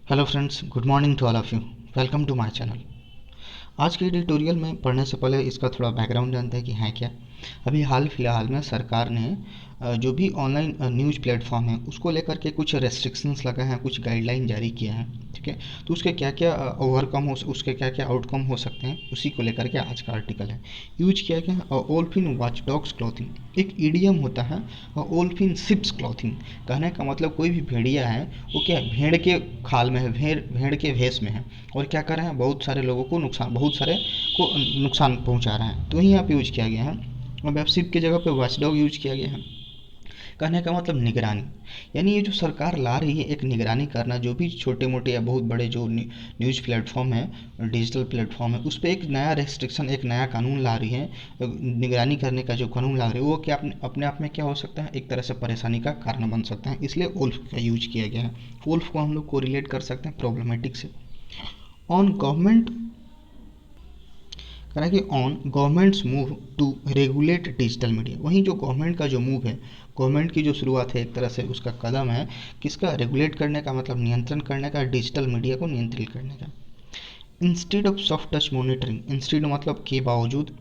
Hello friends, good morning to all of you. Welcome to my channel. आज के editorial में पढ़ने से पहले इसका थोड़ा बैकग्राउंड जानते हैं कि है क्या। अभी हाल फिलहाल में सरकार ने जो भी ऑनलाइन न्यूज़ प्लेटफॉर्म है उसको लेकर के कुछ रेस्ट्रिक्शंस लगाए हैं, कुछ गाइडलाइन जारी किए हैं। ठीक है, तो उसके क्या क्या ओवरकम हो, उसके क्या क्या आउटकम हो सकते हैं, उसी को लेकर के आज का आर्टिकल है। यूज किया गया है ओल्फिन वॉच डॉग्स क्लॉथिंग। एक ईडियम होता है ओल्फिन सिप्स क्लॉथिंग। कहने का मतलब कोई भी भेड़िया है वो क्या भेड़ के खाल में है, भेड़ भेड़ के भेष में है और क्या कर रहे हैं, बहुत सारे लोगों को नुकसान, बहुत सारे को नुकसान पहुंचा रहे हैं। तो वही यहाँ पे यूज किया गया है। अब वेब सिप की जगह पे वॉचडॉग यूज किया गया है। कहने का मतलब निगरानी, यानी ये जो सरकार ला रही है एक निगरानी करना, जो भी छोटे मोटे या बहुत बड़े जो न्यूज़ प्लेटफॉर्म है, डिजिटल प्लेटफॉर्म है, उस पर एक नया रेस्ट्रिक्शन, एक नया कानून ला रही है। निगरानी करने का जो कानून ला रही है वो क्या अपने आप में क्या हो सकता है, एक तरह से परेशानी का कारण बन सकता है। इसलिए वोल्फ का यूज किया गया है। वोल्फ को हम लोग को रिलेट कर सकते हैं प्रॉब्लमेटिक से। ऑन गवर्नमेंट करें कि on government's move to regulate digital media. वहीं जो गवर्नमेंट का जो मूव है, गवर्नमेंट की जो शुरुआत है, एक तरह से उसका कदम है किसका, रेगुलेट करने का, मतलब नियंत्रण करने का, डिजिटल मीडिया को नियंत्रित करने का। Instead of soft touch monitoring, instead मतलब के बावजूद,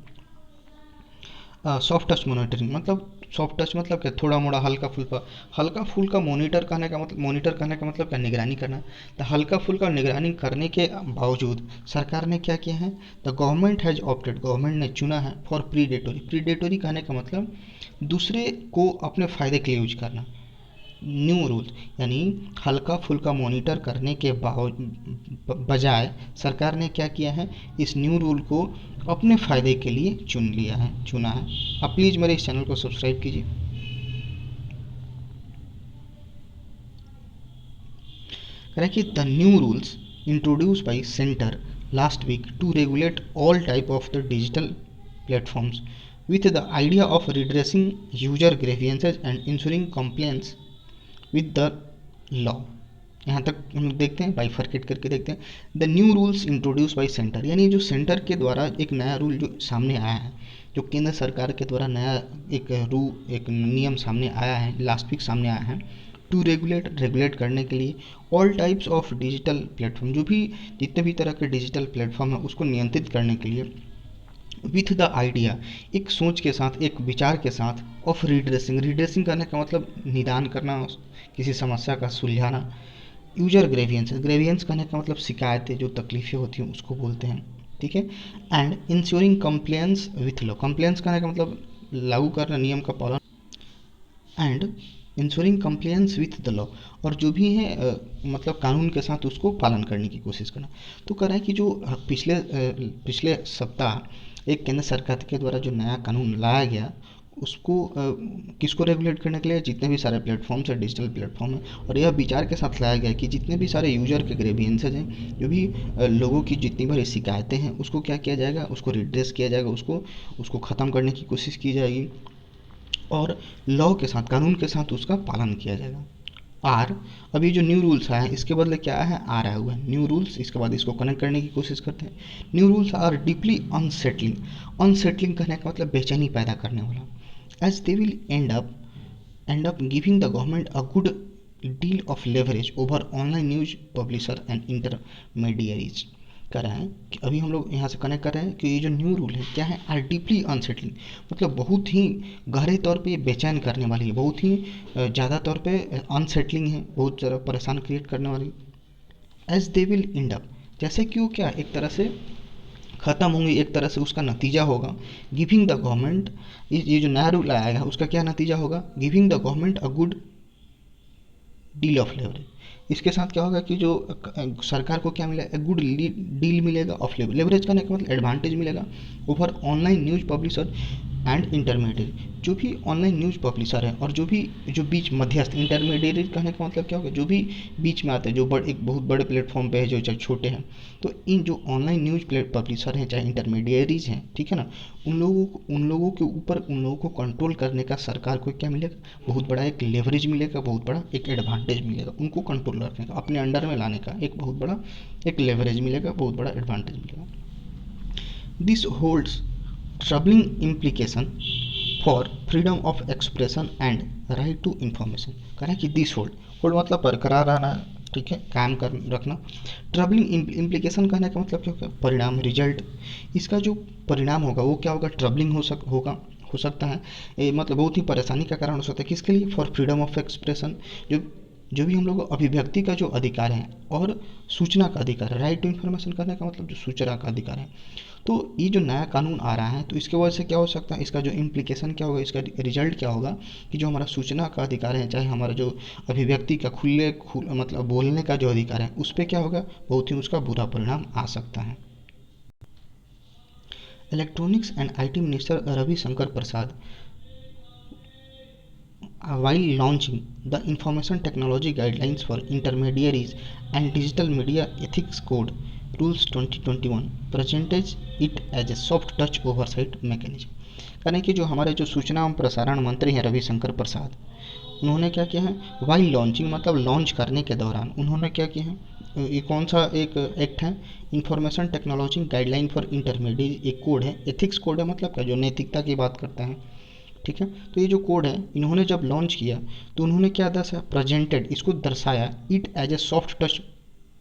सॉफ्ट टच मॉनिटरिंग मतलब, सॉफ्ट टच मतलब क्या, थोड़ा मोड़ा हल्का फुल्का, हल्का फुल्का मॉनिटर करने का मतलब, मॉनिटर करने का मतलब क्या, निगरानी करना। तो हल्का फुल्का निगरानी करने के बावजूद सरकार ने क्या किया है, the government has opted, government ने चुना है फॉर प्रीडेटोरी। प्रीडेटोरी कहने का मतलब दूसरे को अपने फ़ायदे के लिए यूज करना। न्यू रूल, यानी हल्का फुल्का मॉनिटर करने के बजाय सरकार ने क्या किया है, इस न्यू रूल को अपने फ़ायदे के लिए चुना है। आप प्लीज़ मेरे इस चैनल को सब्सक्राइब कीजिए। करें कि the new rules introduced by centre last week to regulate all type of the digital platforms with the idea of redressing user grievances and ensuring compliance with the law। यहाँ तक हम देखते हैं, bifurcate करके देखते हैं। The new rules introduced by centre, यानी जो सेंटर के द्वारा एक नया रूल जो सामने आया है, जो केंद्र सरकार के द्वारा नया एक नियम सामने आया है, लास्ट वीक सामने आया है, टू रेगुलेट करने के लिए all types of digital platform, जो भी जितने भी तरह के डिजिटल प्लेटफॉर्म है उसको नियंत्रित करने के लिए, विथ द आइडिया, एक सोच के साथ, एक विचार के साथ, ऑफ रिड्रेसिंग, रिड्रेसिंग करने का मतलब निदान करना, किसी समस्या का सुलझाना। यूजर ग्रेवियंस, ग्रेवियंस करने का मतलब शिकायतें, जो तकलीफ़ें होती हैं उसको बोलते हैं। ठीक है। And ensuring compliance with law, compliance करने का मतलब लागू करना, नियम का पालन। And ensuring compliance with the law, और जो भी है मतलब कानून के साथ उसको पालन करने की कोशिश करना। तो कह रहा है कि जो पिछले सप्ताह एक केंद्र सरकार के द्वारा जो नया कानून लाया गया, उसको किसको रेगुलेट करने के लिए, जितने भी सारे प्लेटफॉर्म्स है, डिजिटल प्लेटफॉर्म है, और यह विचार के साथ लाया गया कि जितने भी सारे यूजर के ग्रेवियंसेज हैं, जो भी लोगों की जितनी बड़ी शिकायतें हैं, उसको क्या किया जाएगा, उसको रिड्रेस किया जाएगा, उसको ख़त्म करने की कोशिश की जाएगी और लॉ के साथ, कानून के साथ उसका पालन किया जाएगा। आर, अभी जो न्यू रूल्स आए हैं इसके बदले क्या है, आर आया हुआ है न्यू रूल्स। इसके बाद इसको कनेक्ट करने की कोशिश करते हैं। New rules are deeply unsettling, unsettling कहने का मतलब बेचैनी पैदा करने वाला। As they will end up giving the government a good deal of leverage over online news publisher and intermediaries. कर रहे हैं कि अभी हम लोग यहाँ से कनेक्ट कर रहे हैं कि ये जो न्यू रूल है क्या है, आर डीपली अनसेटलिंग, मतलब बहुत ही गहरे तौर पे बेचैन करने वाली है, बहुत ही ज़्यादा तौर पे अनसेटलिंग है, बहुत ज़्यादा परेशान क्रिएट करने वाली। As they will end up, जैसे कि वो क्या एक तरह से ख़त्म होंगी, एक तरह से उसका नतीजा होगा गिविंग द गवर्नमेंट, ये जो नया रूल आएगा उसका क्या नतीजा होगा, giving the government a good deal of leverage. इसके साथ क्या होगा कि जो सरकार को क्या मिलेगा, गुड डील मिलेगा ऑफ लेवरेज। लेवरेज करने का मतलब एडवांटेज मिलेगा over online news publisher and intermediate, जो भी ऑनलाइन न्यूज़ पब्लिशर है और जो बीच मध्यस्थ, इंटरमीडिएट कहने का मतलब क्या होगा, जो भी बीच में आते हैं, जो एक बहुत बड़े प्लेटफॉर्म पे है, जो चाहे छोटे हैं। तो इन जो ऑनलाइन न्यूज़ पब्लिशर हैं, चाहे इंटरमीडिएरीज हैं, ठीक है ना, उन लोगों के ऊपर, उन लोगों को कंट्रोल करने का सरकार को क्या मिलेगा, बहुत बड़ा एक लेवरेज मिलेगा, बहुत बड़ा एक एडवांटेज मिलेगा, उनको कंट्रोल रखने का, अपने अंडर में लाने का एक बहुत बड़ा एक लेवरेज मिलेगा, बहुत बड़ा एडवांटेज मिलेगा। This holds troubling implication for freedom of expression and right to information. करें कि दिस होल्ड, होल्ड मतलब बरकरार रहना, ठीक है, कायम कर रखना। ट्रबलिंग इम्प्लीकेशन कहने का मतलब क्या होगा, परिणाम, रिजल्ट। इसका जो परिणाम होगा वो क्या होगा, ट्रबलिंग हो सकता है, मतलब बहुत ही परेशानी का कारण हो सकता है। किसके लिए, फॉर फ्रीडम ऑफ एक्सप्रेशन, जो जो भी हम लोग अभिव्यक्ति का जो अधिकार है और सूचना का अधिकार है, राइट टू इन्फॉर्मेशन करने का मतलब जो सूचना का अधिकार है। तो ये जो नया कानून आ रहा है तो इसके वजह से क्या हो सकता है, इसका जो इम्प्लीकेशन क्या होगा, इसका रिजल्ट क्या होगा कि जो हमारा सूचना का अधिकार है, चाहे हमारा जो अभिव्यक्ति का मतलब बोलने का जो अधिकार है, उस पर क्या होगा, बहुत ही उसका बुरा परिणाम आ सकता है। Electronics and IT minister Ravishankar Prasad, while launching the Information Technology Guidelines for Intermediaries and Digital Media Ethics Code Rules 2021, presented it as a soft touch oversight mechanism। यानी कि जो हमारे जो सूचना एवं प्रसारण मंत्री हैं रविशंकर प्रसाद, उन्होंने क्या किया है, वाइल लॉन्चिंग मतलब लॉन्च करने के दौरान उन्होंने क्या किया है, ये कौन सा एक एक्ट है, information technology guideline for intermediate, एक कोड है, एथिक्स कोड है, मतलब क्या, जो नैतिकता की बात करता है। ठीक है, तो ये जो कोड है इन्होंने जब लॉन्च किया तो उन्होंने क्या दर्शाया, प्रेजेंटेड, इसको दर्शाया, it as a soft touch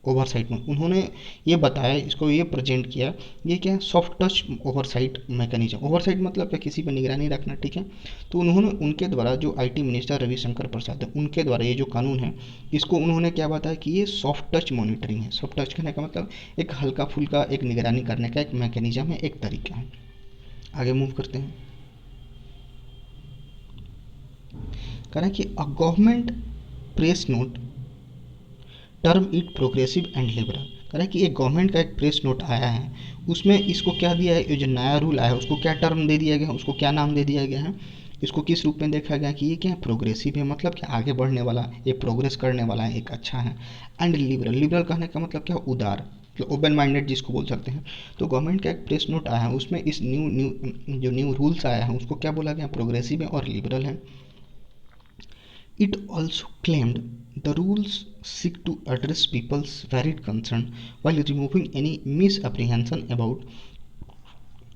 oversight में, उन्होंने ये बताया, इसको ये प्रेजेंट किया, ये क्या है, soft touch oversight mechanism. Oversight मतलब क्या, किसी पर निगरानी रखना। ठीक है, तो उन्होंने उनके द्वारा जो आईटी मिनिस्टर रविशंकर प्रसाद है उनके द्वारा ये जो कानून है, इसको उन्होंने क्या बताया कि ये सॉफ्ट टच मॉनिटरिंग है। सॉफ्ट टच करने का मतलब एक हल्का फुल्का एक निगरानी करने का एक मैकेनिज्म है, एक तरीका है। आगे मूव करते हैं। कह रहा है कि a government press note term it progressive and liberal. कह रहा है कि एक गवर्नमेंट का एक प्रेस नोट आया है, उसमें इसको क्या दिया है, ये जो नया रूल आया है उसको क्या टर्म दे दिया गया है, उसको क्या नाम दे दिया गया है, इसको किस रूप में देखा गया कि ये क्या है, प्रोग्रेसिव है, मतलब क्या आगे बढ़ने वाला, ये प्रोग्रेस करने वाला है, एक अच्छा है। एंड लिबरल, लिबरल कहने का मतलब क्या, उदार, ओपन माइंडेड जिसको बोल सकते हैं। तो गवर्नमेंट का एक प्रेस नोट आया है, उसमें इस न्यू रूल्स आया है उसको क्या बोला गया, प्रोग्रेसिव है और लिबरल है। It also claimed the rules seek to address people's varied concern while removing any misapprehension about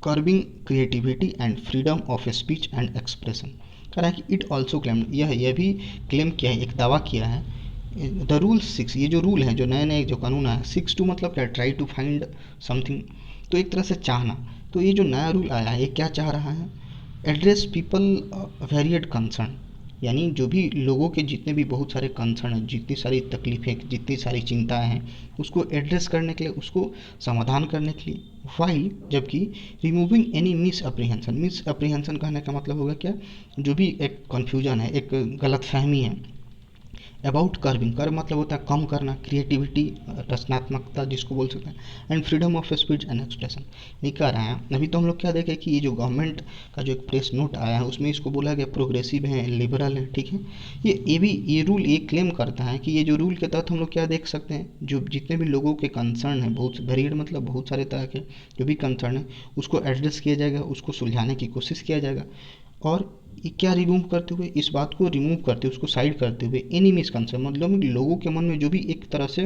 curbing creativity and freedom of speech and expression। कह रहा है कि it also claimed, यह भी क्लेम किया है, एक दावा किया है, द रूल सिक्स, ये जो रूल है, जो नए नए जो कानून आया, सिक्स टू मतलब क्या, ट्राई टू फाइंड समथिंग, तो एक तरह से चाहना। तो ये जो नया रूल आया है ये क्या चाह रहा है, एड्रेस पीपल वेरिएड कंसर्न, यानी जो भी लोगों के जितने भी बहुत सारे कंसर्न हैं, जितनी सारी तकलीफ़ें, जितनी सारी चिंताएं हैं, उसको एड्रेस करने के लिए, उसको समाधान करने के लिए। वाइल, जबकि रिमूविंग एनी मिस अप्रीहेंसन, मिस अप्रीहेंसन कहने का मतलब होगा क्या, जो भी एक कन्फ्यूजन है, एक गलतफहमी है, अबाउट कर्विंग, कर्व मतलब होता है कम करना, क्रिएटिविटी रचनात्मकता जिसको बोल सकते हैं, and freedom of speech and expression, ये कह रहे हैं। अभी तो हम लोग क्या देखें कि ये जो गवर्नमेंट का जो एक प्रेस नोट आया है उसमें इसको बोला गया प्रोग्रेसिव है, लिबरल है। ठीक है, ये रूल ये क्लेम करता है कि ये जो रूल के तहत हम लोग क्या देख सकते हैं, जो जितने भी लोगों के कंसर्न हैं, बहुत वेरिएड मतलब बहुत सारे तरह के जो भी कंसर्न है उसको एड्रेस किया जाएगा, उसको सुलझाने की कोशिश किया जाएगा। और क्या रिमूव करते हुए, इस बात को रिमूव करते हुए, उसको साइड करते हुए, एनी मिसकंसेप्शन मतलब लोगों के मन में जो भी एक तरह से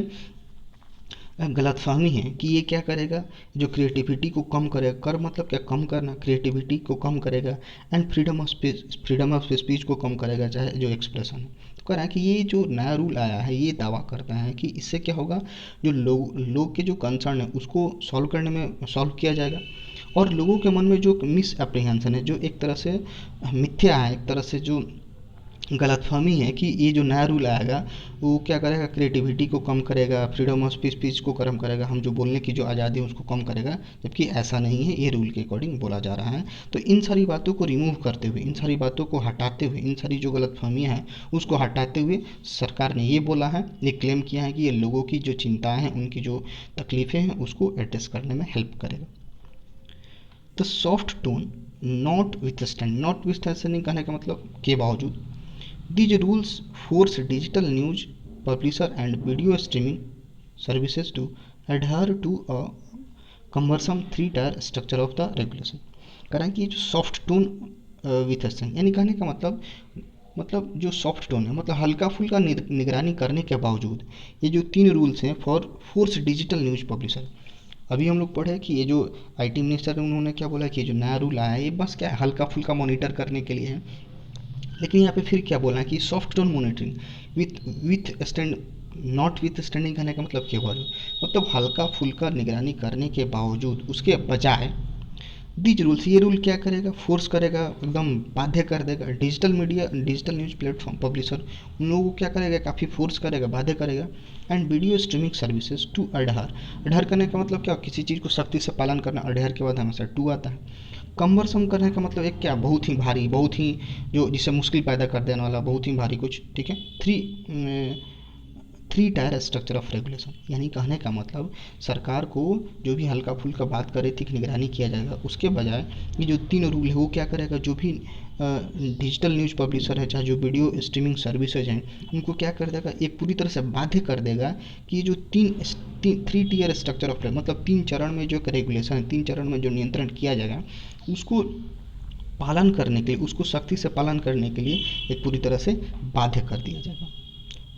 गलतफहमी है कि ये क्या करेगा, जो क्रिएटिविटी को कम करेगा, कर मतलब क्या, कम करना, क्रिएटिविटी को कम करेगा, एंड फ्रीडम ऑफ स्पीच को कम करेगा, चाहे जो एक्सप्रेशन है। तो कह रहा है कि ये जो नया रूल आया है ये दावा करता है कि इससे क्या होगा, जो लोग के जो कंसर्न है उसको सॉल्व किया जाएगा, और लोगों के मन में जो मिस अप्रीहेंशन है, जो एक तरह से मिथ्या है, एक तरह से जो गलतफहमी है कि ये जो नया रूल आएगा वो क्या करेगा, क्रिएटिविटी को कम करेगा, फ्रीडम ऑफ स्पीच को कम करेगा, हम जो बोलने की जो आज़ादी है उसको कम करेगा, जबकि ऐसा नहीं है, ये रूल के अकॉर्डिंग बोला जा रहा है। तो इन सारी बातों को रिमूव करते हुए, इन सारी बातों को हटाते हुए, इन सारी जो गलतफहमियाँ हैं उसको हटाते हुए सरकार ने ये बोला है, ये क्लेम किया है कि ये लोगों की जो चिंताएँ हैं, उनकी जो तकलीफ़ें हैं उसको एड्रेस करने में हेल्प करेगा। The soft tone not with stand, not with standing कहने का मतलब के बावजूद, these rules force digital news publisher and video streaming services to adhere to a cumbersome three-tier structure of the regulation। कह रहा है कि जो सॉफ्ट टोन विथ स्टैंड, यानी कहने का मतलब जो सॉफ्ट टोन है, मतलब हल्का फुल्का निगरानी करने के बावजूद ये जो 3 रूल्स हैं for force digital news publisher. अभी हम लोग पढ़े कि ये जो आईटी मिनिस्टर है उन्होंने क्या बोला कि ये जो नया रूल आया है ये बस क्या है, हल्का फुल्का मॉनिटर करने के लिए है। लेकिन यहाँ पे फिर क्या बोलना है कि soft tone monitoring with stand not with standing कहने का मतलब क्या हुआ, मतलब हल्का फुल्का निगरानी करने के बावजूद, उसके बजाय दीज रूल्स, ये रूल क्या करेगा, फोर्स करेगा, एकदम बाध्य कर देगा digital media, digital news platform publisher उन लोगों को क्या करेगा, काफ़ी फोर्स करेगा, बाध्य करेगा। And video streaming services to adhere, adhere करने का मतलब क्या, किसी चीज़ को सख्ती से पालन करना, अडहर के बाद हमेशा टू आता है। कम्बरसम करने का मतलब एक क्या, बहुत ही भारी, बहुत ही जो जिससे मुश्किल पैदा कर देने वाला, बहुत ही भारी कुछ, ठीक है। Three tier structure of regulation, यानी कहने का मतलब सरकार को जो भी हल्का फुल्का बात कर रही थी कि निगरानी किया जाएगा, उसके बजाय ये जो 3 रूल है वो क्या करेगा, जो भी डिजिटल न्यूज़ पब्लिशर है, चाहे जो वीडियो स्ट्रीमिंग सर्विसेज हैं, उनको क्या कर देगा, एक पूरी तरह से बाध्य कर देगा कि ये जो थ्री टियर स्ट्रक्चर ऑफ, मतलब 3 चरण में जो एक रेगुलेशन है, 3 चरण में जो नियंत्रण किया जाएगा, उसको पालन करने के लिए, उसको सख्ती से पालन करने के लिए एक पूरी तरह से बाध्य कर दिया जाएगा।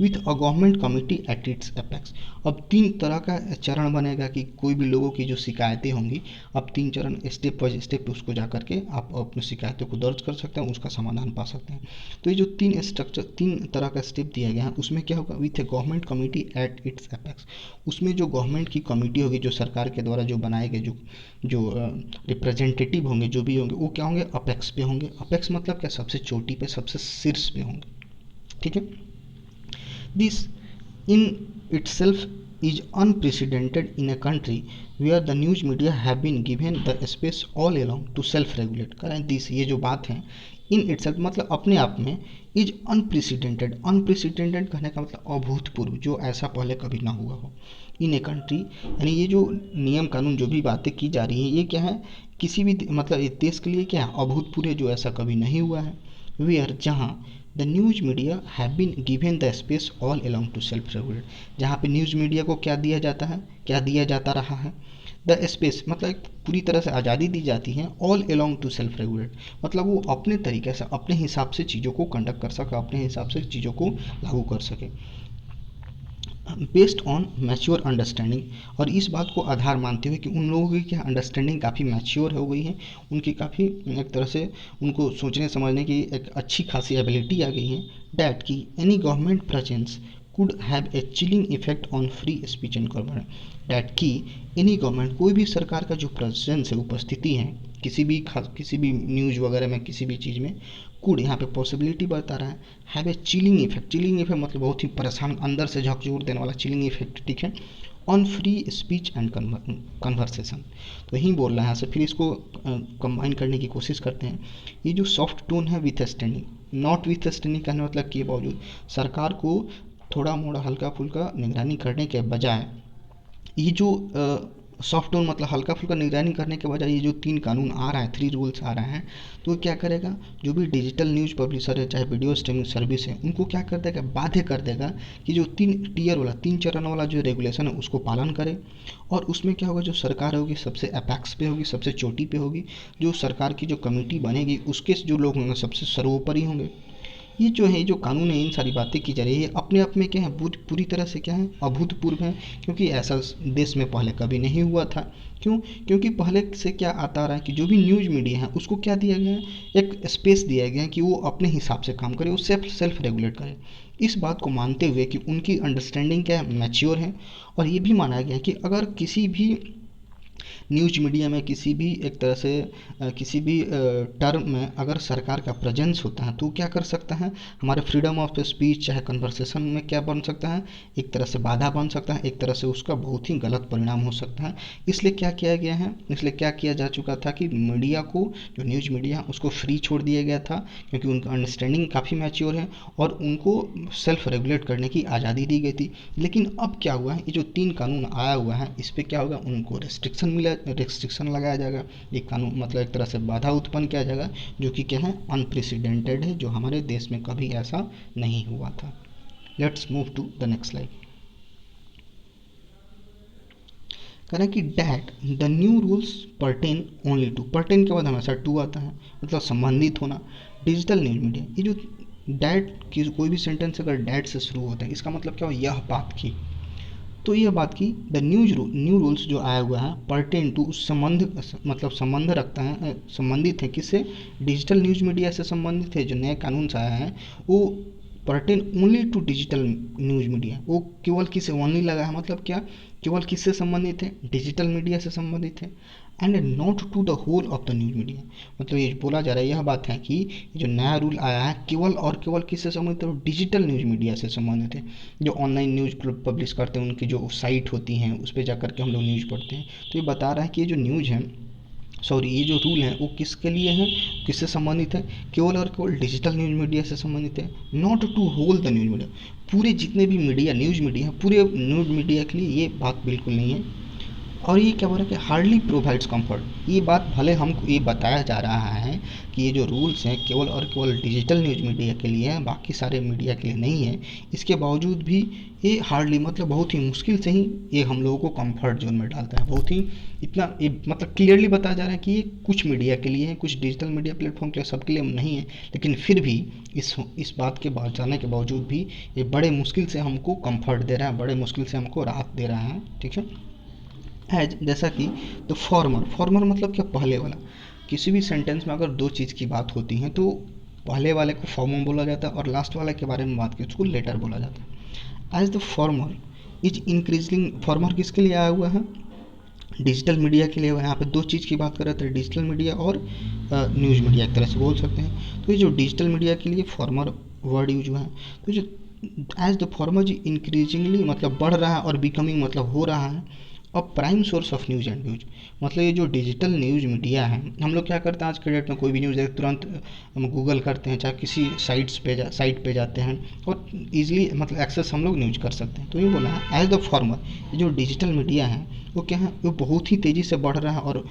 With a government committee at its apex, अब 3 तरह का चरण बनेगा कि कोई भी लोगों की जो शिकायतें होंगी, अब 3 चरण स्टेप बाय स्टेप उसको जा करके आप अपनी शिकायतों को दर्ज कर सकते हैं, उसका समाधान पा सकते हैं। तो ये जो 3 तरह का स्टेप दिया गया है, उसमें क्या होगा, with A government committee at its apex, उसमें जो गवर्नमेंट की कमिटी होगी, जो सरकार के द्वारा जो बनाए गए जो जो रिप्रेजेंटेटिव होंगे, जो भी होंगे, वो क्या होंगे, अपेक्स पे होंगे। अपेक्स मतलब क्या, सबसे चोटी पे, सबसे शीर्ष पे होंगे, ठीक है। This in itself is unprecedented in a country where the news media have been given the space all along to self-regulate। करें दिस, ये जो बात है इन इटसेल्फ मतलब अपने आप में, इज अनप्रेसिडेंटेड, अनप्रेसिडेंटेड कहने का मतलब अभूतपूर्व, जो ऐसा पहले कभी ना हुआ हो इन ए कंट्री, यानी ये जो नियम कानून जो भी बातें की जा रही हैं, ये क्या है, किसी भी मतलब इस देश के लिए क्या है, अभूतपूर्व, जो ऐसा कभी नहीं हुआ है। वेयर, जहाँ the news media have been given the space all along to self regulate, जहाँ पे न्यूज़ मीडिया को क्या दिया जाता है, क्या दिया जाता रहा है, द स्पेस मतलब एक पूरी तरह से आज़ादी दी जाती है, all along to self regulate मतलब वो अपने तरीके से, अपने हिसाब से चीज़ों को कंडक्ट कर सके, अपने हिसाब से चीज़ों को लागू कर सके, बेस्ड ऑन मैच्योर अंडरस्टैंडिंग। और इस बात को आधार मानते हुए कि उन लोगों की क्या अंडरस्टैंडिंग काफ़ी मैच्योर हो गई है, उनकी काफ़ी एक तरह से उनको सोचने समझने की एक अच्छी खासी एबिलिटी आ गई है, डैट की any government presence could have a chilling effect on free speech and government, that की एनी गवर्नमेंट, कोई भी सरकार का जो प्रेजेंस है, उपस्थिति है किसी भी न्यूज़ वगैरह में, किसी भी चीज़ में, कुड यहाँ पे पॉसिबिलिटी बता रहा है, have a chilling effect, chilling effect मतलब बहुत ही परेशान, अंदर से झकझोर देने वाला चिलिंग इफेक्ट, ठीक है, on free speech and conversation. तो यही बोल रहा है, से फिर इसको कंबाइन करने की कोशिश करते हैं। ये जो सॉफ्ट टोन है, with standing, not with standing कहने मतलब के बावजूद, सरकार को थोड़ा मोड़ा हल्का फुल्का निगरानी करने के बजाय, ये जो सॉफ्ट टोन मतलब हल्का फुल्का निगरानी करने के बजाय, ये जो 3 कानून आ रहा है, 3 रूल्स आ रहे हैं, तो क्या करेगा, जो भी डिजिटल न्यूज़ पब्लिशर है, चाहे वीडियो स्ट्रीमिंग सर्विस है, उनको क्या कर देगा, बाध्य कर देगा कि जो 3 टियर वाला, 3 चरण वाला जो रेगुलेशन है, उसको पालन करे। और उसमें क्या होगा, जो सरकार होगी सबसे अपेक्स पे होगी, सबसे चोटी पे होगी, जो सरकार की जो कमेटी बनेगी उसके जो लोग होंगे सबसे सर्वोपरि होंगे। ये जो है, जो कानून है, इन सारी बातें की जा रही है, अपने आप में क्या है, पूरी तरह से क्या है, अभूतपूर्व है, क्योंकि ऐसा देश में पहले कभी नहीं हुआ था। क्यों, क्योंकि पहले से क्या आता रहा है कि जो भी न्यूज़ मीडिया है उसको क्या दिया गया है, एक स्पेस दिया गया है कि वो अपने हिसाब से काम करे, वो सेल्फ रेगुलेट करे। इस बात को मानते हुए कि उनकी अंडरस्टैंडिंग क्या है, मैच्योर है, और ये भी माना गया कि अगर किसी भी न्यूज मीडिया में किसी भी एक तरह से किसी भी टर्म में अगर सरकार का प्रेजेंस होता है, तो क्या कर सकता है, हमारे फ्रीडम ऑफ स्पीच चाहे कन्वर्सेशन में क्या बन सकता है, एक तरह से बाधा बन सकता है, एक तरह से उसका बहुत ही गलत परिणाम हो सकता है। इसलिए क्या किया गया है, इसलिए क्या किया जा चुका था कि मीडिया को, जो न्यूज़ मीडिया उसको फ्री छोड़ दिया गया था, क्योंकि उनका अंडरस्टैंडिंग काफ़ी मैच्योर है और उनको सेल्फ रेगुलेट करने की आज़ादी दी गई थी। लेकिन अब क्या हुआ है, ये जो 3 कानून आया हुआ है, इस पर क्या होगा, उनको रेस्ट्रिक्शन लगाया जाएगा, एक कानून मतलब एक तरह से बाधा उत्पन्न किया जाएगा, जो कि क्या है, अनप्रेसिडेंटेड है, जो हमारे देश में कभी ऐसा नहीं हुआ था। Let's move to the next slide. कह रहे हैं कि that the new rules pertain only to, pertain के बाद हमेशा टू आता है, मतलब संबंधित होना, डिजिटल न्यूज मीडिया। ये जो डैट की कोई भी सेंटेंस अगर डैट से शुरू होता है, इसका मतलब क्या हो, यह बात की, तो यह बात की द न्यू रूल्स जो आया हुआ है, परटेन टू, उस संबंध मतलब संबंध रखता है, संबंधित है किससे, डिजिटल न्यूज मीडिया से संबंधित है। जो नए कानून से आया है वो pertain only to digital news media. वो केवल किसे ओनली लगा है, मतलब क्या, केवल किससे संबंधित है, डिजिटल मीडिया से संबंधित है, and not to the whole of the news media. मतलब ये बोला जा रहा है, यह बात है कि जो नया रूल आया है केवल और केवल किससे संबंधित है, डिजिटल न्यूज मीडिया से संबंधित है। जो ऑनलाइन न्यूज पब्लिश करते हैं, उनकी जो साइट होती हैं उस पर जा करके हम लोग न्यूज़ पढ़ते हैं। तो ये बता रहा है कि ये जो न्यूज़ है, सॉरी, ये जो रूल है वो किसके लिए है, किससे संबंधित है, केवल और केवल डिजिटल न्यूज मीडिया से संबंधित है, not to whole the news media. पूरे जितने भी मीडिया, न्यूज मीडिया है, पूरे न्यूज मीडिया के लिए ये बात बिल्कुल नहीं है। और ये क्या बोल रहा है कि हार्डली प्रोवाइड्स कंफर्ट। ये बात भले हमको ये बताया जा रहा है कि ये जो रूल्स हैं केवल और केवल डिजिटल न्यूज मीडिया के लिए हैं, बाकी सारे मीडिया के लिए नहीं है, इसके बावजूद भी ये हार्डली, मतलब बहुत ही मुश्किल से ही ये हम लोगों को कंफर्ट जोन में डालता है। बहुत ही इतना ये मतलब क्लियरली बताया जा रहा है कि ये कुछ मीडिया के लिए है, कुछ डिजिटल मीडिया प्लेटफॉर्म के लिए, सबके लिए नहीं है। लेकिन फिर भी इस बात के बाद जाने के बावजूद भी ये बड़े मुश्किल से हमको कंफर्ट दे रहा है, बड़े मुश्किल से हमको राहत दे रहा है। ठीक है, एज जैसा कि द फॉर्मर मतलब क्या, पहले वाला। किसी भी सेंटेंस में अगर दो चीज़ की बात होती है तो पहले वाले को फॉर्मर बोला जाता है और लास्ट वाले के बारे में बात की उसको लेटर बोला जाता है। As the former is increasing, former किसके लिए आया हुआ है, डिजिटल मीडिया के लिए। यहाँ पे दो चीज़ की बात कर रहे थे, डिजिटल मीडिया और न्यूज़ मीडिया, एक तरह से बोल सकते हैं। तो ये जो डिजिटल मीडिया के लिए फॉर्मर वर्ड यूज हुआ है, तो जो एज द फॉर्मर जी इंक्रीजिंगली मतलब बढ़ रहा है, और बिकमिंग मतलब हो रहा है अब prime source of news and views. मतलब ये जो डिजिटल न्यूज़ मीडिया है, हम लोग क्या करते हैं आज के डेट में, कोई भी न्यूज़ तुरंत हम गूगल करते हैं, चाहे किसी साइट पे जाते हैं और इजीली मतलब एक्सेस हम लोग न्यूज़ कर सकते हैं। तो ये बोला है एज द फॉर्मर, ये जो डिजिटल मीडिया है वो क्या है, वो बहुत ही तेज़ी से बढ़ रहा है और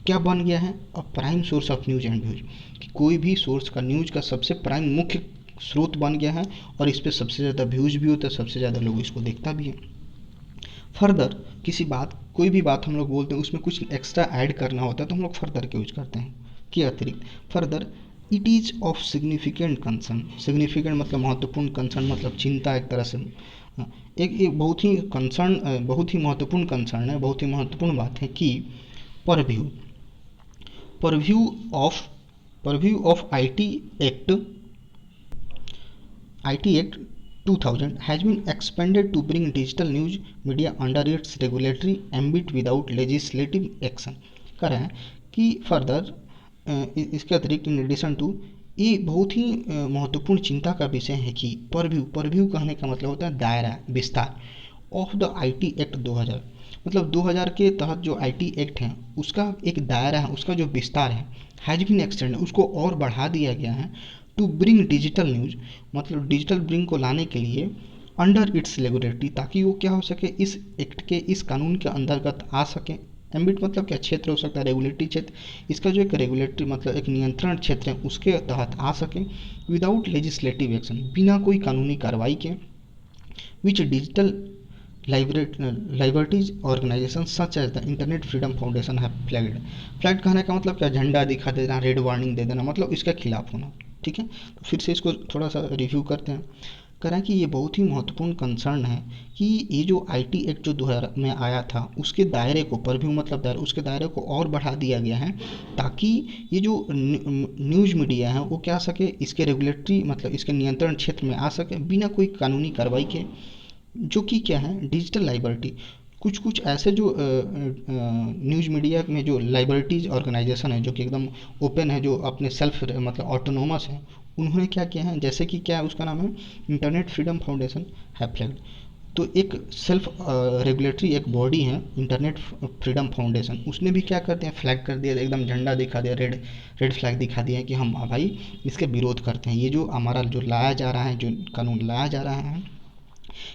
क्या बन गया है, अब prime source of news and views. कि कोई भी सोर्स का, न्यूज़ का सबसे प्राइम मुख्य स्रोत बन गया है, और इस पर सबसे ज़्यादा व्यूज़ भी होता है, सबसे ज़्यादा लोग इसको देखता भी है। फर्दर किसी बात, कोई भी बात हम लोग बोलते हैं उसमें कुछ एक्स्ट्रा ऐड करना होता है तो हम लोग फर्दर के यूज करते हैं, के अतिरिक्त। Further it is of significant concern, significant मतलब महत्वपूर्ण, कंसर्न मतलब चिंता एक तरह से। एक बहुत ही कंसर्न, बहुत ही महत्वपूर्ण कंसर्न है, बहुत ही महत्वपूर्ण बात है कि purview purview of purview of IT Act 2000 has been expanded to bring digital news media under its regulatory ambit without legislative action। कह रहे हैं कि फर्दर इसके अतिरिक्त, इन एडिशन टू, ये बहुत ही महत्वपूर्ण चिंता का विषय है कि परव्यू कहने का मतलब होता है दायरा, विस्तार, ऑफ द IT Act 2000। मतलब 2000 के तहत जो IT Act है उसका एक दायरा है, उसका जो विस्तार है, हैज बीन एक्सटेंड, उसको और बढ़ा दिया गया है, टू ब्रिंग डिजिटल न्यूज, मतलब डिजिटल ब्रिंग को लाने के लिए, अंडर इट्स रेगुलेटरी, ताकि वो क्या हो सके, इस एक्ट के, इस कानून के अंतर्गत आ सके। एम्बिट मतलब क्या, क्षेत्र हो सकता है, रेगुलेटरी क्षेत्र, इसका जो एक रेगुलेटरी मतलब एक नियंत्रण क्षेत्र है उसके तहत आ सके, विदाउट लेजिस्लेटिव एक्शन, बिना कोई कानूनी कार्रवाई के, which digital liberties organisation such as the Internet Freedom Foundation है फ्लैग्ड कहने का मतलब क्या, झंडा दिखा देना, रेड वार्निंग दे देना, मतलब इसके खिलाफ होना। ठीक है, तो फिर से इसको थोड़ा सा रिव्यू करते हैं। कह रहा है कि ये बहुत ही महत्वपूर्ण कंसर्न है कि ये जो IT एक्ट जो 2000 में आया था उसके दायरे को, परव्यू मतलब दायरा, उसके दायरे को और बढ़ा दिया गया है, ताकि ये जो न्यूज़ मीडिया है वो क्या सके, इसके रेगुलेटरी मतलब इसके नियंत्रण क्षेत्र में आ सके बिना कोई कानूनी कार्रवाई के। जो कि क्या है, डिजिटल लाइबर्टी, कुछ ऐसे जो न्यूज़ मीडिया में जो लाइबर्टीज ऑर्गेनाइजेशन है जो कि एकदम ओपन है, जो अपने सेल्फ मतलब ऑटोनोमस है, उन्होंने क्या किया है, जैसे कि क्या है, उसका नाम है इंटरनेट फ्रीडम फाउंडेशन है फ्लैग्ड। तो एक सेल्फ रेगुलेटरी एक बॉडी है इंटरनेट फ्रीडम फाउंडेशन, उसने भी क्या कर दिया, फ्लैग कर दिया, एकदम झंडा दिखा दिया, रेड फ्लैग दिखा दिया कि हम भाई इसके विरोध करते हैं। ये जो हमारा जो लाया जा रहा है, जो कानून लाया जा रहा है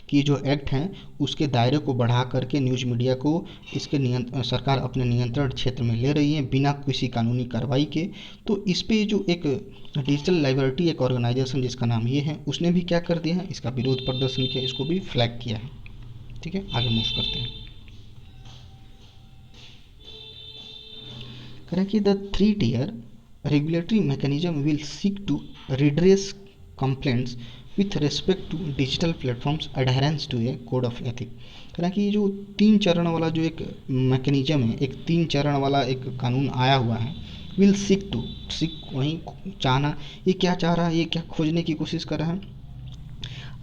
कि जो एक्ट हैं उसके दायरे को बढ़ा करके न्यूज़ मीडिया को इसके सरकार अपने नियंत्रण क्षेत्र में ले रही है बिना किसी कानूनी कार्रवाई के। तो इस पे जो एक डिजिटल लाइबर्टी एक ऑर्गेनाइजेशन जिसका नाम ये है, उसने भी क्या कर दिया है, इसका विरोध प्रदर्शन किया, इसको भी फ्लैग किया है। ठीक है, आगे मूव करते हैं। करें कि the 3-tier regulatory mechanism will seek to redress complaints with respect to digital platforms adherence to a code of ethics। कह रहा है कि ये जो 3 चरण वाला जो एक मैकेनिज्म है, एक 3 चरण वाला एक कानून आया हुआ है, विल सीक वहीं चाहना, ये क्या चाह रहा है, ये क्या खोजने की कोशिश कर रहा है,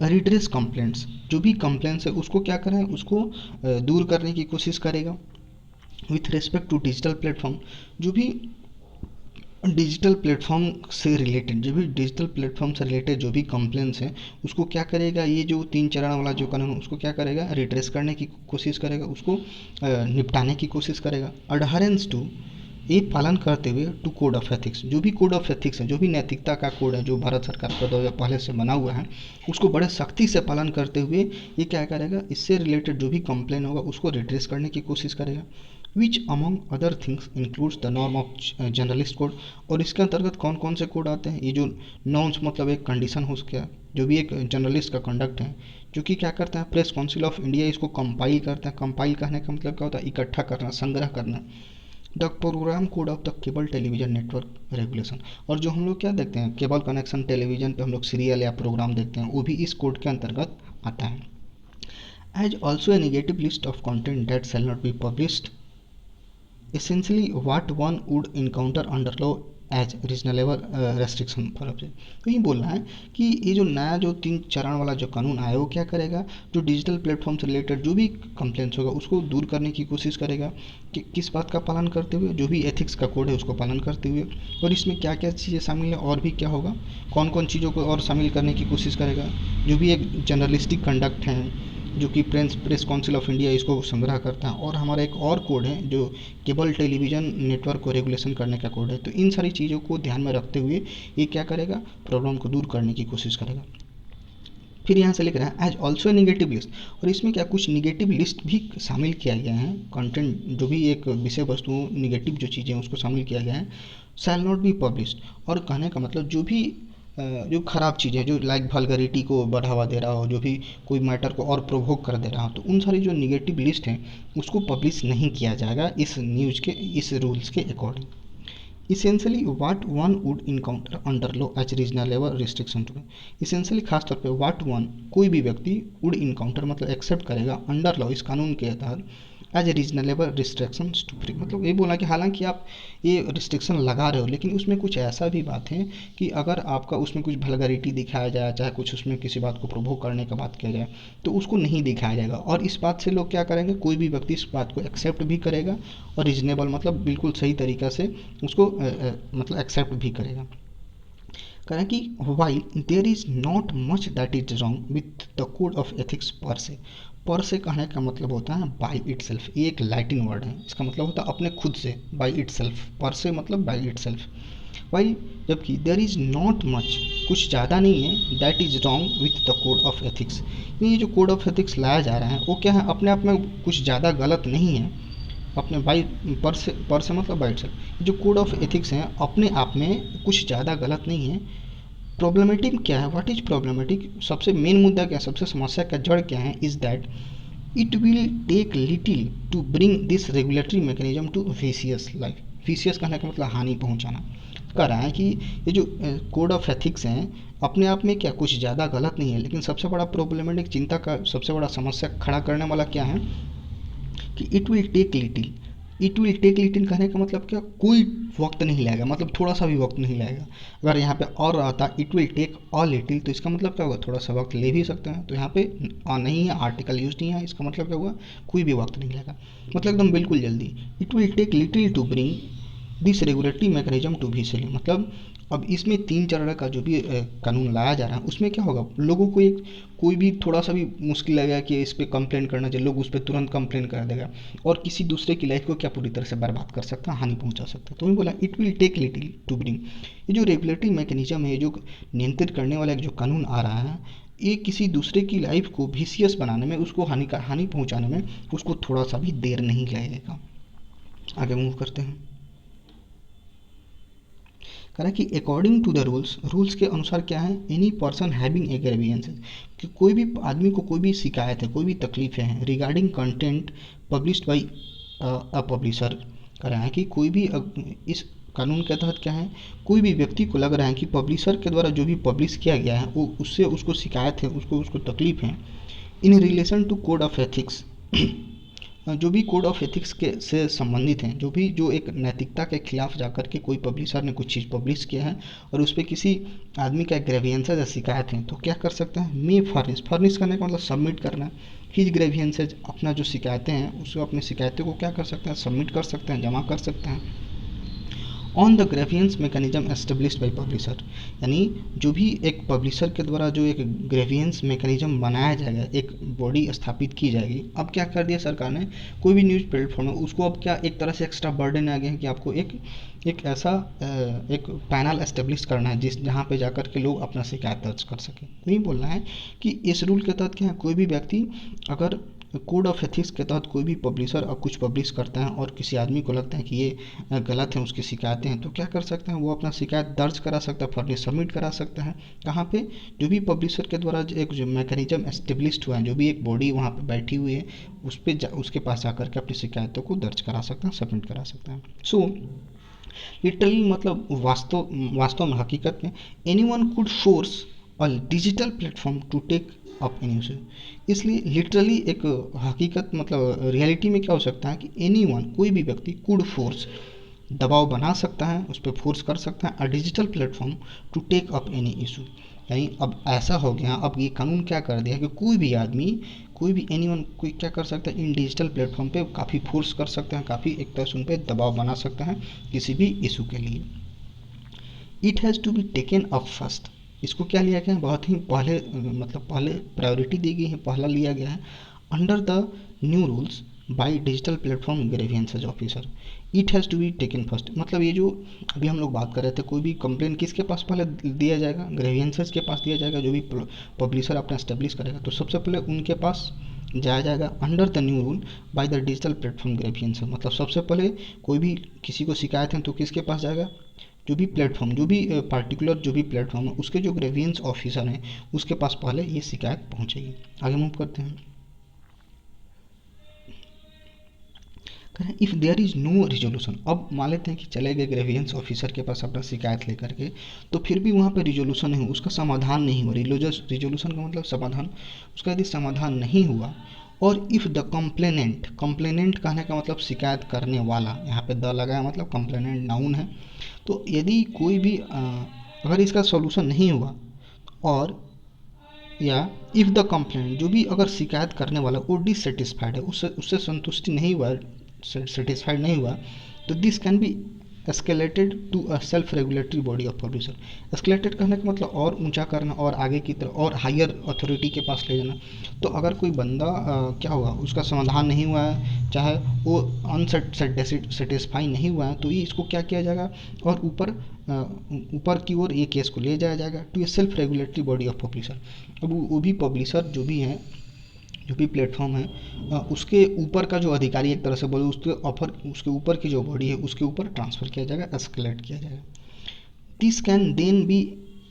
रिड्रेस कंप्लेंट्स, जो भी कंप्लेंट्स है उसको क्या करें, उसको दूर करने की कोशिश करेगा। With respect to digital platform, जो भी डिजिटल प्लेटफॉर्म से रिलेटेड, जो भी डिजिटल प्लेटफॉर्म से रिलेटेड जो भी कंप्लेंट्स हैं उसको क्या करेगा, ये जो 3 चरण वाला जो कानून उसको क्या करेगा, रिड्रेस करने की कोशिश करेगा, उसको निपटाने की कोशिश करेगा। अडहरेंस टू, ये पालन करते हुए टू कोड ऑफ एथिक्स, जो भी कोड ऑफ एथिक्स है, जो भी नैतिकता का कोड है जो भारत सरकार का द्वारा पहले से बना हुआ है, उसको बड़े सख्ती से पालन करते हुए ये क्या करेगा, इससे रिलेटेड जो भी कंप्लेन होगा उसको रिड्रेस करने की कोशिश करेगा। Which among other things includes the norm of journalist code, और इसके अंतर्गत कौन कौन से कोड आते हैं, ये जो नॉर्म्स मतलब एक कंडीशन हो सके, जो भी एक जर्नलिस्ट का कंडक्ट है, जो कि क्या करता है, प्रेस काउंसिल ऑफ इंडिया इसको कंपाइल करता है। कंपाइल करने का मतलब क्या होता है, इकट्ठा करना, संग्रह करना। The program code of the cable television network regulation, और जो हम लोग क्या देखते हैं केबल कनेक्शन टेलीविजन पे हम लोग सीरियल या प्रोग्राम देखते हैं, वो भी इस कोड के अंतर्गत आता है। As also a negative list of content that shall not be published, essentially what one would encounter under law as reasonable restriction for object. तो ये बोल रहा है कि ये जो नया जो 3 चरण वाला जो कानून आया वो क्या करेगा, जो डिजिटल प्लेटफॉर्म से रिलेटेड जो भी कंप्लेंट्स होगा उसको दूर करने की कोशिश करेगा। कि किस बात का पालन करते हुए, जो भी एथिक्स का कोड है उसको पालन करते हुए। और इसमें क्या क्या चीज़ें शामिल है और भी क्या होगा, कौन कौन चीज़ों को और शामिल करने की कोशिश करेगा, जो भी एक जर्नलिस्टिक कंडक्ट है, जो कि प्रेस काउंसिल ऑफ इंडिया इसको संग्रह करता है, और हमारा एक और कोड है जो केबल टेलीविज़न नेटवर्क को रेगुलेशन करने का कोड है। तो इन सारी चीज़ों को ध्यान में रखते हुए ये क्या करेगा, प्रॉब्लम को दूर करने की कोशिश करेगा। फिर यहाँ से लिख रहा है एज ऑल्सो निगेटिव लिस्ट, और इसमें क्या कुछ निगेटिव लिस्ट भी शामिल किया गया है। कंटेंट जो भी एक विषय वस्तु निगेटिव जो चीज़ें उसको शामिल किया गया है। शैल नॉट बी पब्लिश्ड, और कहने का मतलब जो भी जो ख़राब चीज़ें जो लाइक वल्गैरिटी को बढ़ावा दे रहा हो, जो भी कोई मैटर को और प्रोवोक कर दे रहा हो, तो उन सारी जो निगेटिव लिस्ट हैं उसको पब्लिश नहीं किया जाएगा इस न्यूज़ के, इस रूल्स के according. Essentially what one would encounter under law as reasonable restriction to, essentially खासतौर पे व्हाट वन कोई भी व्यक्ति वुड इनकाउंटर मतलब एक्सेप्ट करेगा अंडर लॉ इस कानून के तहत as a reasonable restriction to free, मतलब ये बोला कि हालांकि आप ये रिस्ट्रिक्शन लगा रहे हो लेकिन उसमें कुछ ऐसा भी बात है कि अगर आपका उसमें कुछ वल्गैरिटी दिखाया जाए, चाहे कुछ उसमें किसी बात को प्रोवोक करने का बात किया जाए, तो उसको नहीं दिखाया जाएगा। और इस बात से लोग क्या करेंगे, कोई भी व्यक्ति इस बात को एक्सेप्ट भी करेगा और रीजनेबल मतलब बिल्कुल सही तरीक़ा से उसको मतलब एक्सेप्ट भी करेगा। कारण कि while there is not much that is wrong with the code of ethics per se कहने का मतलब होता है बाई इट सेल्फ, ये एक लैटिन वर्ड है, इसका मतलब होता है अपने खुद से, बाई इट सेल्फ, पर से मतलब बाई इट सेल्फ। वाइल जबकि देयर इज़ नॉट मच, कुछ ज़्यादा नहीं है, that is wrong with the code of ethics, ये जो कोड ऑफ एथिक्स लाया जा रहा है वो क्या है, अपने आप में कुछ ज़्यादा गलत नहीं है। अपने बाई पर से मतलब बाई इट सेल्फ, जो कोड ऑफ एथिक्स हैं अपने आप में कुछ ज़्यादा गलत नहीं है। प्रॉब्लमेटिक क्या है, व्हाट इज प्रॉब्लमेटिक, सबसे मेन मुद्दा क्या है, सबसे समस्या का जड़ क्या है, is that it will take little to bring this regulatory mechanism to vicious life. Vicious कहने का मतलब हानि पहुंचाना। कह रहा है कि ये जो कोड ऑफ एथिक्स हैं अपने आप में क्या कुछ ज़्यादा गलत नहीं है, लेकिन सबसे बड़ा प्रॉब्लमेटिक चिंता का सबसे बड़ा समस्या खड़ा करने वाला क्या है कि it will take little, it will take little कहने का मतलब क्या, कोई वक्त नहीं लगेगा, मतलब थोड़ा सा भी वक्त नहीं लगेगा। अगर यहाँ पे और आता it will take a little तो इसका मतलब क्या होगा, थोड़ा सा वक्त ले भी सकते हैं। तो यहाँ पे नहीं है, आर्टिकल यूज नहीं है, इसका मतलब क्या हुआ, कोई भी वक्त नहीं लगेगा, मतलब एकदम बिल्कुल जल्दी। It will take little to bring this regulatory mechanism to भी सेलिंग, मतलब अब इसमें 3 चरण का जो भी कानून लाया जा रहा है उसमें क्या होगा, लोगों को एक कोई भी थोड़ा सा भी मुश्किल लगेगा कि इस पर कंप्लेंट करना चाहिए, लोग उस पर तुरंत कंप्लेंट कर देगा और किसी दूसरे की लाइफ को क्या पूरी तरह से बर्बाद कर सकता है, हानि पहुंचा सकता है। तो मैं बोला it will take little to bring, ये जो रेगुलेटरी मैकेनिज्म है, जो नियंत्रित करने वाला जो कानून आ रहा है, ये किसी दूसरे की लाइफ को विशियस बनाने में, उसको हानि पहुंचाने में उसको थोड़ा सा भी देर नहीं लगेगा। आगे मूव करते हैं। कह कि अकॉर्डिंग टू द रूल्स के अनुसार क्या है, any person having a grievance, कि कोई भी आदमी को कोई भी शिकायत है, कोई भी तकलीफ है regarding content published by a publisher. कह रहा है कि कोई भी इस कानून के तहत क्या है, कोई भी व्यक्ति को लग रहा है कि पब्लिशर के द्वारा जो भी पब्लिश किया गया है वो उससे उसको शिकायत है, उसको तकलीफ है in relation to code of ethics जो भी कोड ऑफ एथिक्स के से संबंधित हैं, जो एक नैतिकता के खिलाफ जाकर के कोई पब्लिशर ने कुछ चीज़ पब्लिश किया है और उस पर किसी आदमी का ग्रेवियंसेज या शिकायत है, तो क्या कर सकते हैं, मे फर्निश करने का मतलब सबमिट करना है। हिज ग्रेवियंसेज, अपना जो शिकायतें हैं उसको, अपनी शिकायतों को क्या कर सकते हैं, सबमिट कर सकते हैं, जमा कर सकते हैं on the grievance mechanism established by publisher. यानी जो भी एक पब्लिशर के द्वारा जो एक ग्रेवियंस मैकेनिज्म बनाया जाएगा, एक बॉडी स्थापित की जाएगी। अब क्या कर दिया सरकार ने, कोई भी न्यूज़ प्लेटफॉर्म है उसको अब क्या एक तरह से एक्स्ट्रा बर्डन आ गया है कि आपको एक ऐसा एक पैनल एस्टेब्लिश करना है जहाँ पे जाकर के लोग अपना शिकायत दर्ज कर सकें। नहीं बोलना है कि इस रूल के तहत क्या है, कोई भी व्यक्ति अगर कोड ऑफ एथिक्स के तहत कोई भी पब्लिशर अब कुछ पब्लिश करता है और किसी आदमी को लगता है कि ये गलत है, उसकी शिकायतें हैं, तो क्या कर सकते हैं, वो अपना शिकायत दर्ज करा सकता है, फर्निश सबमिट करा सकता है। कहाँ पे, जो भी पब्लिशर के द्वारा एक जो मैकेनिज्म एस्टेब्लिश्ड हुआ है, जो भी एक बॉडी वहाँ पे बैठी हुई है, उसके पास जाकर के अपनी शिकायतों को दर्ज करा सकते हैं, सबमिट करा सकते हैं। सो लिटरली मतलब वास्तव में, हकीकत में, anyone could force a digital platform to take up any issue. इसलिए लिटरली एक हकीकत मतलब रियलिटी में क्या हो सकता है कि एनीवन, कोई भी व्यक्ति, कुड फोर्स, दबाव बना सकता है, उस पर फोर्स कर सकता है, a digital platform to take up any issue. यानी अब ऐसा हो गया, अब ये कानून क्या कर दिया कि कोई भी आदमी, कोई भी एनीवन, कोई क्या कर सकता है, इन डिजिटल प्लेटफॉर्म पे काफ़ी फोर्स कर सकते हैं, काफ़ी एक तरह से उन पर दबाव बना सकता है किसी भी इशू के लिए। It has to be taken up first. इसको क्या लिया गया है, बहुत ही पहले, मतलब पहले प्रायोरिटी दी गई है, पहला लिया गया है under the new rules by digital platform grievances officer. It has to be taken first, मतलब ये जो अभी हम लोग बात कर रहे थे, कोई भी कंप्लेन किसके पास पहले दिया जाएगा, ग्रेवियंसेज के पास दिया जाएगा। जो भी पब्लिशर अपना एस्टेब्लिश करेगा तो सबसे पहले उनके पास जाया जाएगा under the new rule by the digital platform grievance. मतलब सबसे पहले कोई भी किसी को शिकायत है तो किसके पास जाएगा, जो भी प्लेटफॉर्म, जो भी पार्टिकुलर जो भी प्लेटफॉर्म है उसके जो ग्रेवियंस ऑफिसर हैं उसके पास पहले ये शिकायत पहुंचेगी। आगे मूव करते हैं। If there is no resolution, अब मान लेते हैं कि चले गए ग्रेवियंस ऑफिसर के पास अपना शिकायत लेकर के, तो फिर भी वहाँ पे रिजोल्यूशन नहीं हुआ, उसका समाधान नहीं हुआ। रिजोल्यूशन का मतलब समाधान, उसका यदि समाधान नहीं हुआ, और इफ़ द कंप्लेनेंट, कंप्लेनेंट कहने का मतलब शिकायत करने वाला, यहाँ पे द लगा है मतलब कंप्लेनेंट नाउन है, तो यदि कोई भी अगर इसका सॉल्यूशन नहीं हुआ, और या इफ़ द कंप्लेंट, जो भी अगर शिकायत करने वाला वो डिससेटिस्फाइड है, उससे उससे संतुष्टि नहीं हुआ, सेटिस्फाइड नहीं हुआ, तो this can be escalated to a self regulatory body of publisher. Escalated करने का मतलब और ऊंचा करना, और आगे की तरफ, और हायर अथॉरिटी के पास ले जाना। तो अगर कोई बंदा क्या हुआ, उसका समाधान नहीं हुआ है, चाहे वो अनसेटिस्फाई नहीं हुआ है, तो ये इसको क्या किया जाएगा, और ऊपर की ओर ये केस को ले जाया जाएगा to a self regulatory body of publisher. अब वो भी पब्लिशर जो भी हैं, जो भी प्लेटफॉर्म है, उसके ऊपर का जो अधिकारी, एक तरह से बोले, उसके ऊपर की जो बॉडी है उसके ऊपर ट्रांसफ़र किया जाएगा, एस्केलेट किया जाएगा। This can then be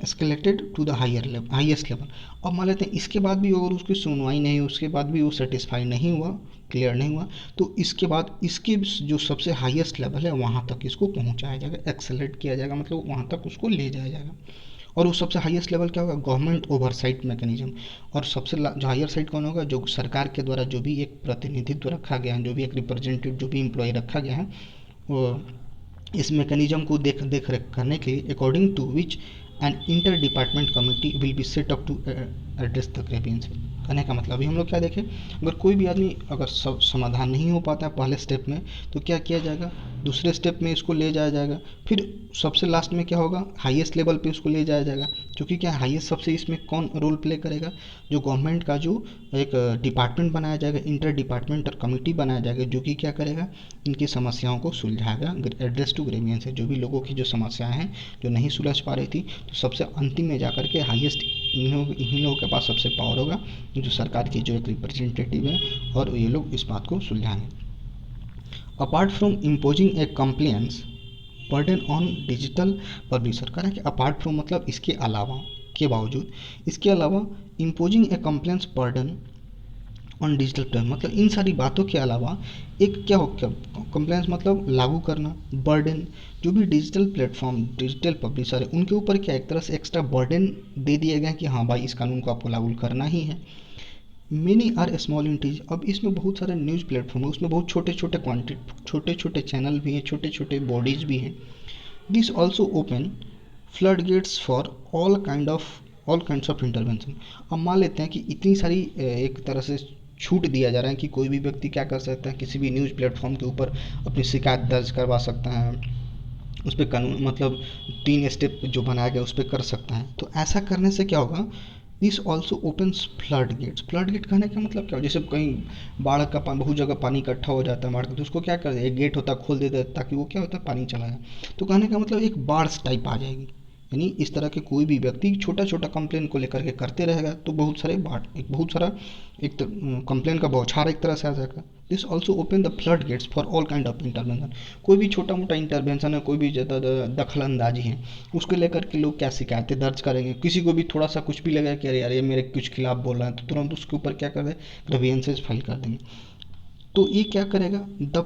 escalated to the highest level. अब मान लेते हैं इसके बाद भी अगर उसकी सुनवाई नहीं, उसके बाद भी वो सेटिस्फाई नहीं हुआ, क्लियर नहीं हुआ, तो इसके बाद इसके जो सबसे हाईएस्ट लेवल है वहाँ तक इसको पहुँचाया जाएगा, एक्सेलेट किया जाएगा, मतलब वहाँ तक उसको ले जाया जाएगा। और वो सबसे हाईएस्ट लेवल क्या होगा, गवर्नमेंट ओवरसाइट मैकेनिज्म। और सबसे जो हायर साइड कौन होगा, जो सरकार के द्वारा जो भी एक प्रतिनिधित्व रखा गया है, जो भी एक रिप्रेजेंटेटिव, जो भी एम्प्लॉय रखा गया है, वो इस मैकेनिज्म को देख रेख करने के लिए, according to which an inter department committee will be set up to address the grievance. कहने का मतलब अभी हम लोग क्या देखें, अगर कोई भी आदमी अगर समाधान नहीं हो पाता है पहले स्टेप में, तो क्या किया जाएगा, दूसरे स्टेप में इसको ले जाया जाएगा, फिर सबसे लास्ट में क्या होगा, हाईएस्ट लेवल पे उसको ले जाया जाएगा। क्योंकि क्या हाईएस्ट सबसे इसमें कौन रोल प्ले करेगा, जो गवर्नमेंट का जो एक डिपार्टमेंट बनाया जाएगा, इंटर डिपार्टमेंटल कमेटी बनाया जाएगा, जो कि क्या करेगा, इनकी समस्याओं को सुलझाएगा। एड्रेस टू ग्रीवेंस है, जो भी लोगों की जो समस्याएं हैं जो नहीं सुलझ पा रही थी, तो सबसे अंतिम में जाकर के हाईएस्ट इन्हीं लोगों के पास सबसे पावर होगा, जो सरकार की जो एक रिप्रेजेंटेटिव है, और ये लोग इस बात को सुलझाएंगे। Apart from imposing a compliance burden on digital publisher, करें कि अपार्ट फ्रॉम मतलब इसके अलावा, के बावजूद, इसके अलावा imposing a compliance burden on digital platform, मतलब इन सारी बातों के अलावा एक क्या हो, क्या कंप्लेंस मतलब लागू करना, बर्डन, जो भी डिजिटल प्लेटफॉर्म, डिजिटल पब्लिशर है उनके ऊपर क्या एक तरह से एक्स्ट्रा बर्डन दे दिया गया कि हाँ भाई इस कानून को आपको लागू करना ही है। Many are small entities. अब इसमें बहुत सारे न्यूज़ प्लेटफॉर्म है, उसमें बहुत छोटे छोटे क्वान्टिटी, छोटे छोटे चैनल भी हैं, छोटे छोटे बॉडीज भी हैं। This also open flood gates for all kinds of intervention. अब मान लेते हैं कि इतनी सारी एक तरह से छूट दिया जा रहा है कि कोई भी व्यक्ति क्या कर सकता है, किसी भी न्यूज़ प्लेटफॉर्म के ऊपर अपनी शिकायत दर्ज करवा सकता है, उस पर कानून मतलब 3 स्टेप जो बनाया गया उस पर कर सकता है। तो ऐसा करने से क्या होगा, this also opens flood gates. Flood gate कहने का मतलब क्या हो, जैसे कहीं बाढ़ का पानी, बहुत जगह पानी इकट्ठा हो जाता है बाढ़ का, तो उसको क्या कर दे, एक गेट होता है खोल देते हैं ताकि वो क्या होता है, पानी चला जाए। तो कहने का मतलब एक बाढ़ टाइप आ जाएगी। यानी इस तरह के कोई भी व्यक्ति छोटा छोटा कंप्लेन को लेकर के करते रहेगा तो बहुत सारे बाढ़, एक बहुत सारा एक कंप्लेन का बौछार एक तरह से आ जाएगा। This also open the flood gates for all kind of intervention. कोई भी छोटा मोटा इंटरवेंशन है, कोई भी ज़्यादा दखल अंदाजी है, उसको लेकर के लोग क्या शिकायतें दर्ज करेंगे। किसी को भी थोड़ा सा कुछ भी लगा कि अरे यार ये मेरे कुछ खिलाफ बोल रहा है, तो तुरंत उसके ऊपर क्या कर दें, ग्रीवेंसेस फाइल कर देंगे। तो ये क्या करेगा, the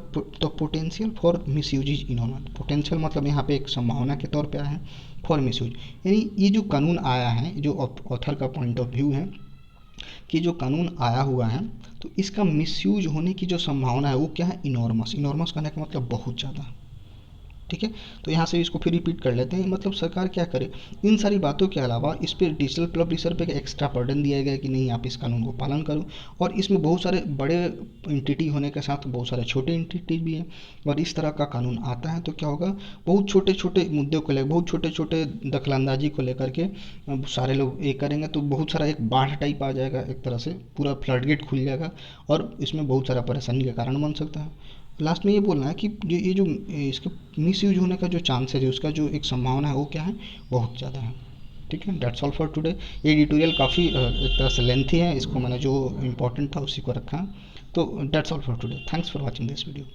potential for miss use is enormous. Potential मतलब यहाँ पे एक संभावना के तौर पे आया है, फॉर मिस यूज। यानी ये जो कानून आया है, जो ऑथर का पॉइंट ऑफ व्यू है कि जो कानून आया हुआ है तो इसका मिसयूज होने की जो संभावना है वो क्या है, इनॉर्मस। इनॉर्मस कहने का मतलब बहुत ज़्यादा। ठीक है, तो यहाँ से इसको फिर रिपीट कर लेते हैं। मतलब सरकार क्या करे, इन सारी बातों के अलावा इस पर डिजिटल पब्लिशर पे एक्स्ट्रा बर्डन दिया गया है कि नहीं आप इस कानून को पालन करो। और इसमें बहुत सारे बड़े एंटिटी होने के साथ बहुत सारे छोटे एंटिटी भी हैं। और इस तरह का कानून आता है तो क्या होगा, बहुत छोटे छोटे मुद्दों को लेकर, बहुत छोटे छोटे दखलंदाजी को लेकर के सारे लोग ये करेंगे तो बहुत सारा एक बाढ़ टाइप आ जाएगा, एक तरह से पूरा फ्लड गेट खुल जाएगा और इसमें बहुत सारा परेशानी का कारण बन सकता है। लास्ट में ये बोलना है कि ये जो इसके मिस यूज होने का जो चांसेस है, उसका जो एक संभावना है वो क्या है, बहुत ज़्यादा है। ठीक है, डेट्स ऑल फॉर टुडे। ये एडिटोरियल काफ़ी एक तरह से लेंथी है, इसको मैंने जो इम्पोर्टेंट था उसी को रखा। तो that's all for today, thanks for watching this video.